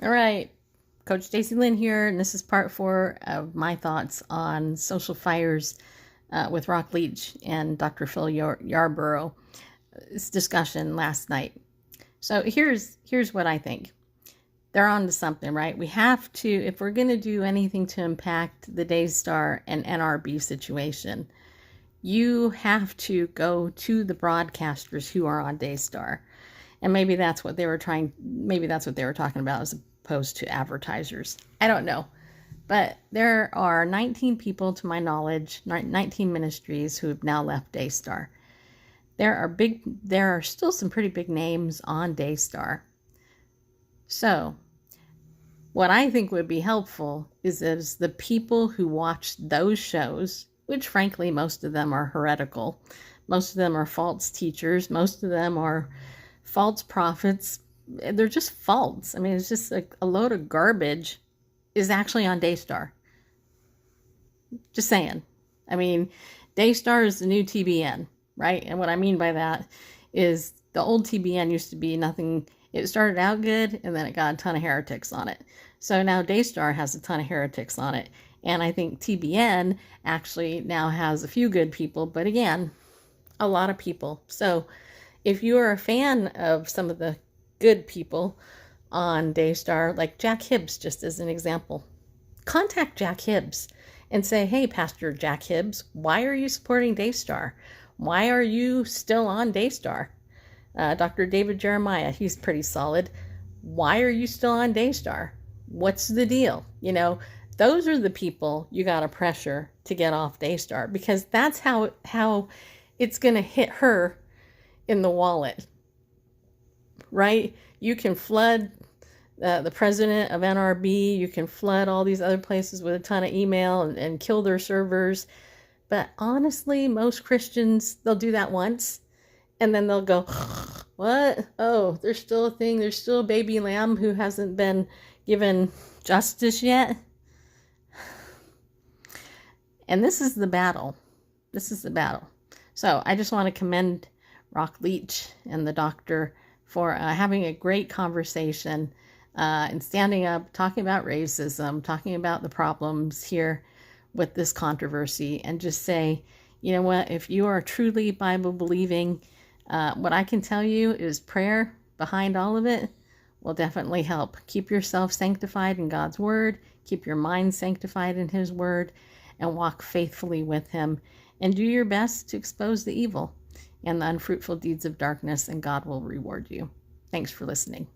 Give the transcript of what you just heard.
All right, Coach Stacy Lynn here, and this is part 4 of my thoughts on social fires with Rock Leach and Dr. Phil Yarborough's discussion last night. So here's what I think. They're on to something, right? We have to, if we're going to do anything to impact the Daystar and NRB situation, you have to go to the broadcasters who are on Daystar. And maybe that's what they were talking about as opposed to advertisers. I don't know. But there are 19 people, to my knowledge, 19 ministries who have now left Daystar. There are still some pretty big names on Daystar. So what I think would be helpful is the people who watch those shows, which frankly most of them are heretical, most of them are false teachers, most of them are false prophets. They're just false. I mean, it's just like a load of garbage is actually on Daystar. Just saying. I mean, Daystar is the new TBN, right? And what I mean by that is the old TBN used to be nothing. It started out good, and then it got a ton of heretics on it. So now Daystar has a ton of heretics on it. And I think TBN actually now has a few good people, but again, a lot of people. So if you are a fan of some of the good people on Daystar, like Jack Hibbs, just as an example, contact Jack Hibbs and say, hey, Pastor Jack Hibbs, why are you supporting Daystar? Why are you still on Daystar? Dr. David Jeremiah, he's pretty solid. Why are you still on Daystar? What's the deal? You know, those are the people you got to pressure to get off Daystar, because that's how it's going to hit her in the wallet, right? You can flood the president of NRB, you can flood all these other places with a ton of email and kill their servers. But honestly, most Christians, they'll do that once and then they'll go, what? Oh, there's still a thing. There's still a baby lamb who hasn't been given justice yet. And this is the battle. This is the battle. So I just want to commend Rock Leach and the doctor for having a great conversation and standing up, talking about racism, talking about the problems here with this controversy, and just say, you know what, if you are truly Bible believing, what I can tell you is prayer behind all of it will definitely help. Keep yourself sanctified in God's word, keep your mind sanctified in his word, and walk faithfully with him, and do your best to expose the evil and the unfruitful deeds of darkness, and God will reward you. Thanks for listening.